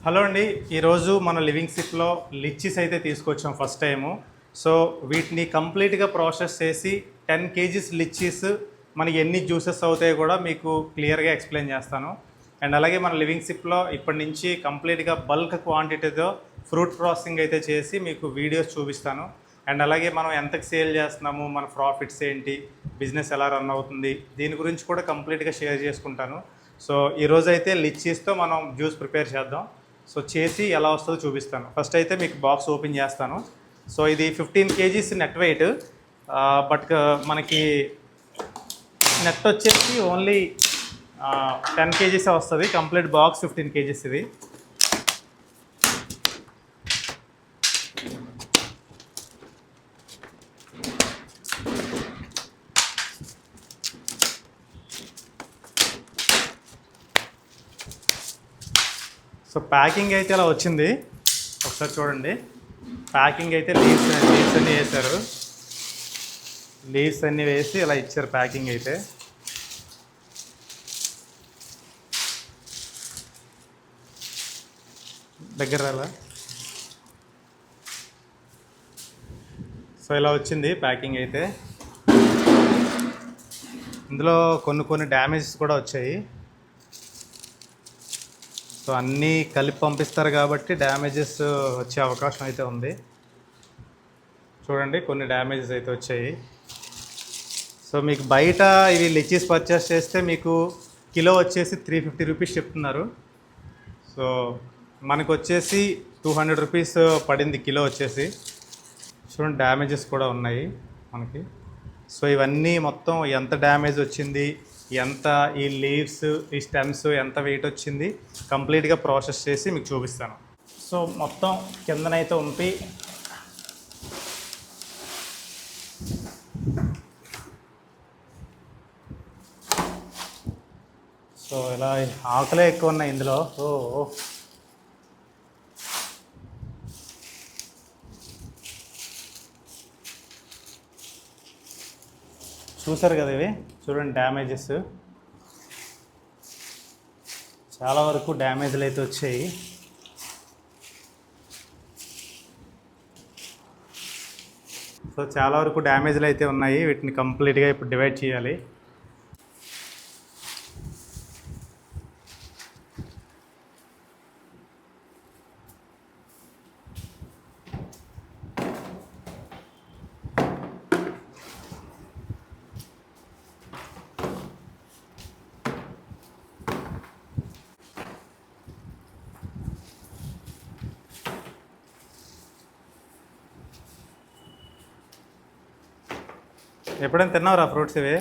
Hello అండి, ఈరోజు మన లివింగ్ సిప్లో లిచ్చీస్ అయితే తీసుకొచ్చాం ఫస్ట్ టైము. సో వీటిని కంప్లీట్గా ప్రాసెస్ చేసి 10 కేజీస్ లిచ్చీస్ మనకి ఎన్ని జ్యూసెస్ అవుతాయో కూడా మీకు క్లియర్గా ఎక్స్ప్లెయిన్ చేస్తాను. అండ్ అలాగే మన లివింగ్ సిప్లో ఇప్పటి నుంచి కంప్లీట్గా బల్క్ క్వాంటిటీతో ఫ్రూట్ ప్రాసెసింగ్ అయితే చేసి మీకు వీడియోస్ చూపిస్తాను. అండ్ అలాగే మనం ఎంతకు సేల్ చేస్తున్నాము, మన ప్రాఫిట్స్ ఏంటి, బిజినెస్ ఎలా రన్ అవుతుంది, దీని గురించి కూడా కంప్లీట్గా షేర్ చేసుకుంటాను. సో ఈరోజు అయితే లిచ్చీస్తో మనం జ్యూస్ ప్రిపేర్ చేద్దాం. సో చేసి ఎలా వస్తుందో చూపిస్తాను. ఫస్ట్ అయితే మీకు బాక్స్ ఓపెన్ చేస్తాను. సో ఇది 15 కేజీస్ నెట్ వెయిట్, బట్ మనకి నెట్ వచ్చేసి ఓన్లీ 10 కేజీసే వస్తుంది. కంప్లీట్ బాక్స్ 15 కేజీస్ ఇది. సో ప్యాకింగ్ అయితే ఇలా వచ్చింది, ఒకసారి చూడండి. ప్యాకింగ్ అయితే లీవ్స్ అన్నీ వేశారు. లీవ్స్ అన్నీ వేసి ఇలా ఇచ్చారు ప్యాకింగ్ అయితే. దగ్గర అలా సో ఇలా వచ్చింది ప్యాకింగ్ అయితే. ఇందులో కొన్ని డ్యామేజెస్ కూడా వచ్చాయి. సో అన్నీ కలిపి పంపిస్తారు కాబట్టి డ్యామేజెస్ వచ్చే అవకాశం అయితే ఉంది. చూడండి, కొన్ని డ్యామేజెస్ అయితే వచ్చాయి. సో మీకు బయట ఇవి లిచ్చీస్ పర్చేస్ చేస్తే మీకు కిలో వచ్చేసి 350 రూపీస్ చెప్తున్నారు. సో మనకు వచ్చేసి 200 రూపీస్ పడింది కిలో వచ్చేసి. చూడండి, డ్యామేజెస్ కూడా ఉన్నాయి మనకి. సో ఇవన్నీ మొత్తం ఎంత డ్యామేజ్ వచ్చింది, ఎంత ఈ లీవ్స్, ఈ స్టెమ్స్ ఎంత వెయిట్ వచ్చింది కంప్లీట్గా ప్రాసెస్ చేసి మీకు చూపిస్తాను. సో మొత్తం కిందనైతే ఉంపి సో ఇలా ఆకులే ఎక్కువ ఉన్నాయి ఇందులో. చూసారు కదా, ఇవి చూడండి డ్యామేజెస్. చాలా వరకు డ్యామేజ్లు అయితే వచ్చాయి. సో చాలా వరకు డ్యామేజ్లు అయితే ఉన్నాయి. వీటిని కంప్లీట్గా ఇప్పుడు డివైడ్ చేయాలి. ఎప్పుడైనా తిన్నావురా ఫ్రూట్స్ ఇవి?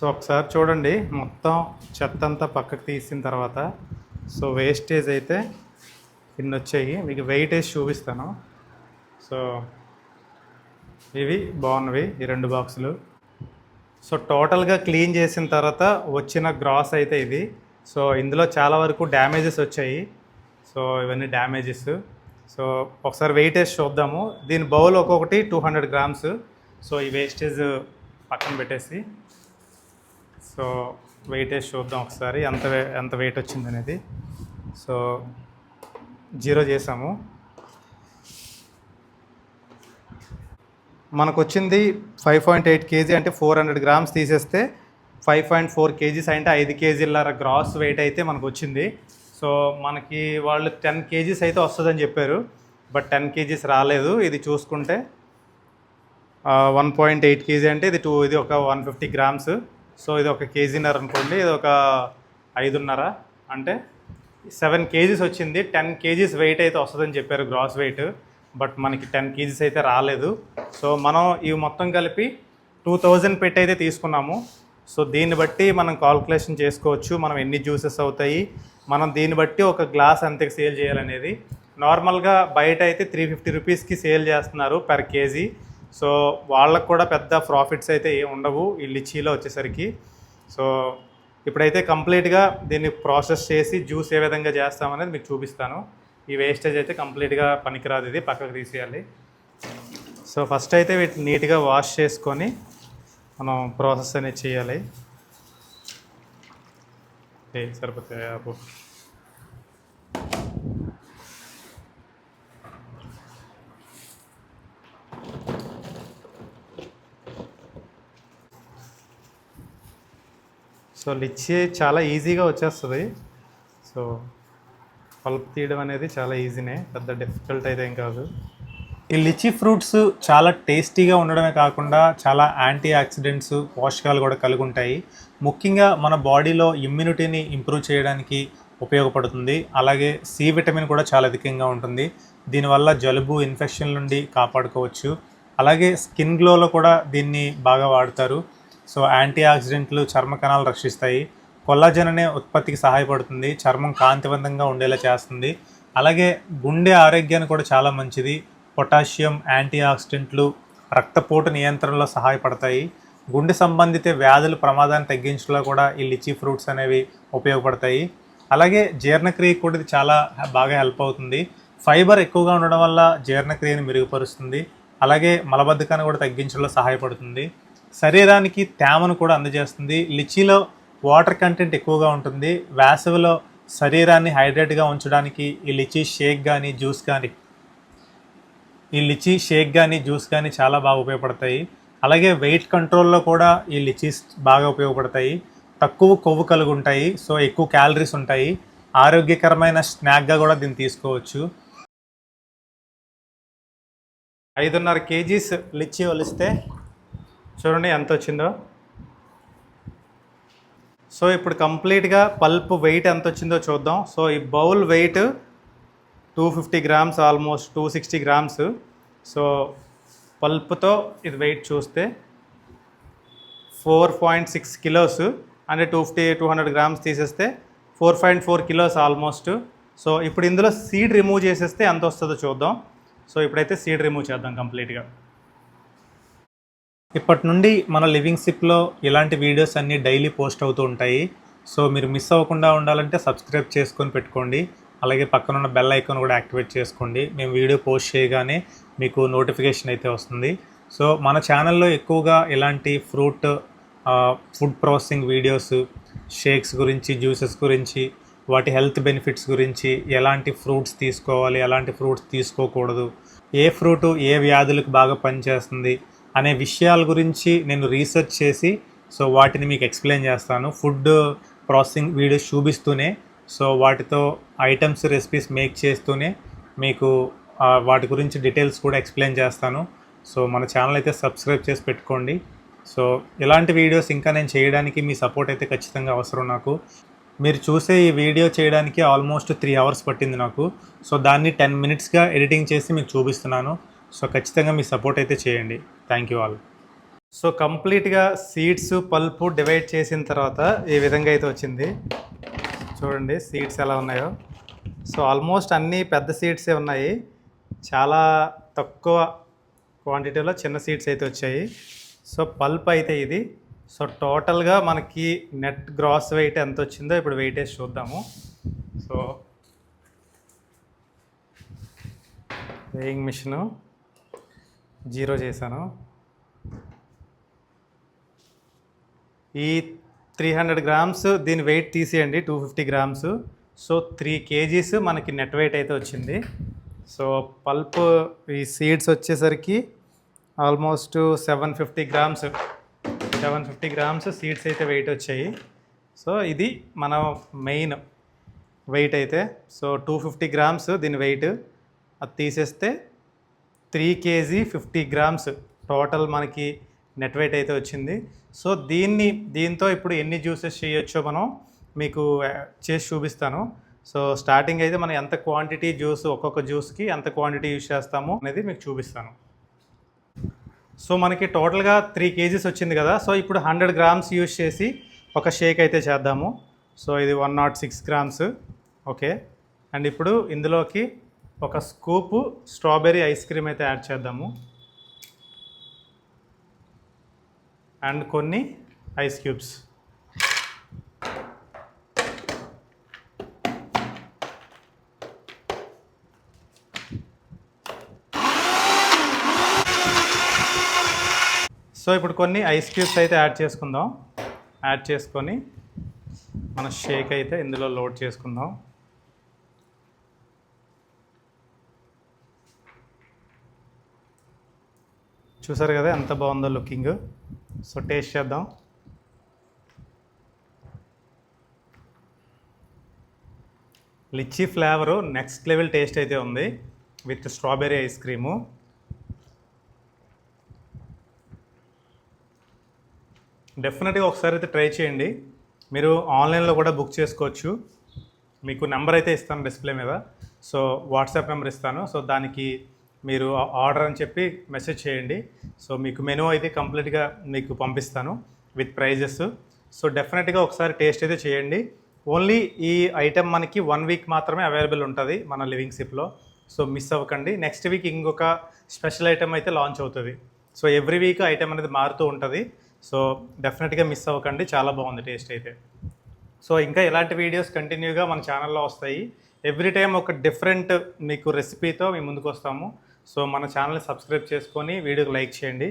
సో ఒకసారి చూడండి, మొత్తం చెత్త అంతా పక్కకు తీసిన తర్వాత సో వేస్టేజ్ అయితే ఇన్ని వచ్చాయి. మీకు వెయిట్ వేసి చూపిస్తాను. సో ఇవి బాగున్నవి ఈ 2 బాక్సులు. సో టోటల్గా క్లీన్ చేసిన తర్వాత వచ్చిన గ్రాస్ అయితే ఇది. సో ఇందులో చాలా వరకు డ్యామేజెస్ వచ్చాయి. సో ఇవన్నీ డ్యామేజెస్. సో ఒకసారి వెయిట్ వేసి చూద్దాము. దీని బౌల్ ఒక్కొక్కటి 200 గ్రామ్స్. సో ఈ వేస్టేజ్ పక్కన పెట్టేసి సో వెయిట్ వేసి చూద్దాం ఒకసారి ఎంత వెయిట్ వచ్చింది అనేది. సో 0 చేసాము. మనకు వచ్చింది 5.8 కేజీ, అంటే 400 గ్రామ్స్ తీసేస్తే 5.4 కేజీస్, అంటే 5 కేజీల గ్రాస్ వెయిట్ అయితే మనకు వచ్చింది. సో మనకి వాళ్ళు 10 కేజీస్ అయితే వస్తుందని చెప్పారు, బట్ 10 కేజీస్ రాలేదు. ఇది చూసుకుంటే 1.8 కేజీ అంటే ఇది ఒక 150 గ్రామ్స్. సో ఇది ఒక కేజీన్నర అనుకోండి, ఇది ఒక 5.5, అంటే 7 కేజీస్ వచ్చింది. 10 కేజీస్ వెయిట్ అయితే వస్తుందని చెప్పారు గ్రాస్ వెయిట్, బట్ మనకి 10 కేజీస్ అయితే రాలేదు. సో మనం ఇవి మొత్తం కలిపి 2000 పెట్టి అయితే తీసుకున్నాము. సో దీన్ని బట్టి మనం కాల్కులేషన్ చేసుకోవచ్చు మనం ఎన్ని జ్యూసెస్ అవుతాయి, మనం దీన్ని బట్టి ఒక గ్లాస్ అంతకి సేల్ చేయాలనేది. నార్మల్గా బయట అయితే 350 రూపీస్కి సేల్ చేస్తున్నారు పర్ కేజీ. సో వాళ్ళకు కూడా పెద్ద ప్రాఫిట్స్ అయితే ఏమి ఉండవు ఈ లిచీలో వచ్చేసరికి. సో ఇప్పుడైతే కంప్లీట్గా దీన్ని ప్రాసెస్ చేసి జ్యూస్ ఏ విధంగా చేస్తామనేది మీకు చూపిస్తాను. ఈ వేస్టేజ్ అయితే కంప్లీట్గా పనికిరాదు, ఇది పక్కకు తీసేయాలి. సో ఫస్ట్ అయితే వీటిని నీట్గా వాష్ చేసుకొని మనం ప్రాసెస్ అనేది చేయాలి. సరిపోతాయి ఆపు. సో లిచ్చీ చాలా ఈజీగా వచ్చేస్తుంది. సో పల్ప్ తీయడం అనేది చాలా ఈజీనే, పెద్ద డిఫికల్ట్ అయితే ఏం కాదు. ఈ లిచీ ఫ్రూట్స్ చాలా టేస్టీగా ఉండడమే కాకుండా చాలా యాంటీ ఆక్సిడెంట్స్, పోషకాలు కూడా కలిగి ఉంటాయి. ముఖ్యంగా మన బాడీలో ఇమ్యూనిటీని ఇంప్రూవ్ చేయడానికి ఉపయోగపడుతుంది. అలాగే సి విటమిన్ కూడా చాలా అధికంగా ఉంటుంది. దీనివల్ల జలుబు, ఇన్ఫెక్షన్ నుండి కాపాడుకోవచ్చు. అలాగే స్కిన్ గ్లోలో కూడా దీన్ని బాగా వాడతారు. సో యాంటీ ఆక్సిడెంట్లు చర్మ కణాలు రక్షిస్తాయి. కొల్లాజెన్ అనే ఉత్పత్తికి సహాయపడుతుంది. చర్మం కాంతివంతంగా ఉండేలా చేస్తుంది. అలాగే గుండె ఆరోగ్యానికి కూడా చాలా మంచిది. పొటాషియం, యాంటీ ఆక్సిడెంట్లు రక్తపోటు నియంత్రణలో సహాయపడతాయి. గుండె సంబంధిత వ్యాధుల ప్రమాదాన్ని తగ్గించడంలో కూడా ఈ లిచీ ఫ్రూట్స్ అనేవి ఉపయోగపడతాయి. అలాగే జీర్ణక్రియ కూడా ఇది చాలా బాగా హెల్ప్ అవుతుంది. ఫైబర్ ఎక్కువగా ఉండడం వల్ల జీర్ణక్రియను మెరుగుపరుస్తుంది. అలాగే మలబద్ధకాన్ని కూడా తగ్గించడంలో సహాయపడుతుంది. శరీరానికి తేమను కూడా అందజేస్తుంది. లిచీలో వాటర్ కంటెంట్ ఎక్కువగా ఉంటుంది. వేసవిలో శరీరాన్ని హైడ్రేట్గా ఉంచడానికి ఈ లిచీ షేక్ కానీ జ్యూస్ కానీ చాలా బాగా ఉపయోగపడతాయి. అలాగే వెయిట్ కంట్రోల్లో కూడా ఈ లిచీస్ బాగా ఉపయోగపడతాయి. తక్కువ కొవ్వు కలిగి ఉంటాయి. సో ఎక్కువ క్యాలరీస్ ఉంటాయి. ఆరోగ్యకరమైన స్నాక్గా కూడా దీన్ని తీసుకోవచ్చు. 5.5 కేజీస్ లిచీ ఒలిస్తే చూడండి ఎంత వచ్చిందో. సో ఇప్పుడు కంప్లీట్గా పల్ప్ వెయిట్ ఎంత వచ్చిందో చూద్దాం. సో ఈ bowl weight 250 grams, almost 260 grams. So పల్ప్తో ఇది వెయిట్ చూస్తే 4.6 కిలోస్, అంటే 200 గ్రామ్స్ తీసేస్తే 4.4 కిలోస్ ఆల్మోస్ట్. సో ఇప్పుడు ఇందులో సీడ్ రిమూవ్ చేసేస్తే ఎంత వస్తుందో చూద్దాం. సో ఇప్పుడైతే సీడ్ రిమూవ్ చేద్దాం కంప్లీట్గా. ఇప్పటి నుండి మన లివింగ్ సిప్లో ఇలాంటి వీడియోస్ అన్నీ డైలీ పోస్ట్ అవుతూ ఉంటాయి. సో మీరు మిస్ అవ్వకుండా ఉండాలంటే సబ్స్క్రైబ్ చేసుకొని పెట్టుకోండి. అలాగే పక్కనున్న బెల్ ఐకాన్ కూడా యాక్టివేట్ చేసుకోండి. మేము వీడియో పోస్ట్ చేయగానే మీకు నోటిఫికేషన్ అయితే వస్తుంది. సో మన ఛానల్లో ఎక్కువగా ఇలాంటి ఫుడ్ ప్రాసెసింగ్ వీడియోస్, షేక్స్ గురించి, జ్యూసెస్ గురించి, వాటి హెల్త్ బెనిఫిట్స్ గురించి, ఎలాంటి ఫ్రూట్స్ తీసుకోవాలి, ఎలాంటి ఫ్రూట్స్ తీసుకోకూడదు, ఏ ఫ్రూటు ఏ వ్యాధులకు బాగా పనిచేస్తుంది అనే విషయాల గురించి నేను రీసెర్చ్ చేసి సో వాటిని మీకు ఎక్స్ప్లెయిన్ చేస్తాను. ఫుడ్ ప్రాసెసింగ్ వీడియోస్ చూపిస్తూనే, సో వాటితో ఐటమ్స్, రెసిపీస్ మేక్ చేస్తూనే మీకు వాటి గురించి డీటెయిల్స్ కూడా ఎక్స్ప్లెయిన్ చేస్తాను. సో మన ఛానల్ అయితే సబ్స్క్రైబ్ చేసి పెట్టుకోండి. సో ఇలాంటి వీడియోస్ ఇంకా నేను చేయడానికి మీ సపోర్ట్ అయితే ఖచ్చితంగా అవసరం నాకు. మీరు చూసే ఈ వీడియో చేయడానికి ఆల్మోస్ట్ 3 అవర్స్ పట్టింది నాకు. సో దాన్ని 10 మినిట్స్గా ఎడిటింగ్ చేసి మీకు చూపిస్తున్నాను. సో ఖచ్చితంగా మీ సపోర్ట్ అయితే చేయండి. Thank you all. సో కంప్లీట్గా సీడ్స్, పల్పు డివైడ్ చేసిన తర్వాత ఈ విధంగా అయితే వచ్చింది. చూడండి సీడ్స్ ఎలా ఉన్నాయో. సో ఆల్మోస్ట్ అన్నీ పెద్ద సీడ్సే ఉన్నాయి. చాలా తక్కువ క్వాంటిటీలో చిన్న సీడ్స్ అయితే వచ్చాయి. సో పల్ప్ అయితే ఇది. సో టోటల్గా మనకి నెట్ గ్రాస్ వెయిట్ ఎంత వచ్చిందో ఇప్పుడు వెయిటేజ్ చూద్దాము. సో వేయింగ్ మిషను 0 చేశాను. ఈ 300 గ్రామ్స్ దీని వెయిట్ తీసేయండి, 250 గ్రామ్స్. సో 3 కేజీస్ మనకి నెట్ వెయిట్ అయితే వచ్చింది. సో పల్ప్ ఈ సీడ్స్ వచ్చేసరికి ఆల్మోస్ట్ 750 గ్రామ్స్ సీడ్స్ అయితే వెయిట్ వచ్చాయి. సో ఇది మన మెయిన్ వెయిట్ అయితే. సో 250 గ్రామ్స్ దీని వెయిట్, అది తీసేస్తే 3 కేజీ 50 గ్రామ్స్ టోటల్ మనకి నెట్ వెయిట్ అయితే వచ్చింది. సో దీంతో ఇప్పుడు ఎన్ని జ్యూసెస్ చేయొచ్చో మనం మీకు చేసి చూపిస్తాను. సో స్టార్టింగ్ అయితే మనం ఎంత క్వాంటిటీ జ్యూస్, ఒక్కొక్క జ్యూస్కి ఎంత క్వాంటిటీ యూజ్ చేస్తాము అనేది మీకు చూపిస్తాను. సో మనకి టోటల్గా 3 కేజీస్ వచ్చింది కదా. సో ఇప్పుడు 100 గ్రామ్స్ యూజ్ చేసి ఒక షేక్ అయితే చేద్దాము. సో ఇది 106 గ్రామ్స్. ఓకే. అండ్ ఇప్పుడు ఇందులోకి ఒక స్కూపు స్ట్రాబెర్రీ ఐస్ క్రీమ్ అయితే యాడ్ చేద్దాము. అండ్ కొన్ని ఐస్ క్యూబ్స్. సో ఇప్పుడు కొన్ని ఐస్ క్యూబ్స్ అయితే యాడ్ చేసుకుందాం. యాడ్ చేసుకొని మన షేక్ అయితే ఇందులో లోడ్ చేసుకుందాం. చూసారు కదా ఎంత బాగుందో లుకింగ్. సో టేస్ట్ చేద్దాం. Lychee flavour next level taste అయితే ఉంది విత్ స్ట్రాబెర్రీ ఐస్ క్రీము. డెఫినెట్గా ఒకసారి అయితే ట్రై చేయండి. మీరు ఆన్లైన్లో కూడా బుక్ చేసుకోవచ్చు. మీకు నెంబర్ అయితే ఇస్తాను డిస్ప్లే మీద. సో వాట్సాప్ నెంబర్ ఇస్తాను. సో దానికి మీరు ఆర్డర్ అని చెప్పి మెసేజ్ చేయండి. సో మీకు మెనూ అయితే కంప్లీట్గా మీకు పంపిస్తాను విత్ ప్రైజెస్. సో డెఫినెట్గా ఒకసారి టేస్ట్ అయితే చేయండి. ఓన్లీ ఈ ఐటెం మనకి 1 వీక్ మాత్రమే అవైలబుల్ ఉంటుంది మన లివింగ్ సిప్లో. సో మిస్ అవ్వకండి. నెక్స్ట్ వీక్ ఇంకొక స్పెషల్ ఐటెం అయితే లాంచ్ అవుతుంది. సో ఎవ్రీ వీక్ ఐటెం అనేది మారుతూ ఉంటుంది. సో డెఫినెట్గా మిస్ అవ్వకండి. చాలా బాగుంది టేస్ట్ అయితే. సో ఇంకా ఇలాంటి వీడియోస్ కంటిన్యూగా మన ఛానల్లో వస్తాయి. ఎవ్రీ టైం ఒక డిఫరెంట్ మీకు రెసిపీతో మేము ముందుకు వస్తాము. సో మన ఛానల్ని సబ్స్క్రైబ్ చేసుకొని వీడియోకి లైక్ చేయండి.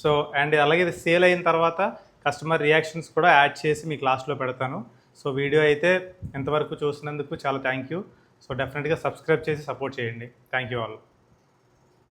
సో అండ్ అలాగే ఇది సేల్ అయిన తర్వాత కస్టమర్ రియాక్షన్స్ కూడా యాడ్ చేసి మీకు లాస్ట్లో పెడతాను. సో వీడియో అయితే ఎంతవరకు చూసినందుకు చాలా థ్యాంక్ యూ. సో డెఫినెట్గా సబ్స్క్రైబ్ చేసి సపోర్ట్ చేయండి. Thank you all.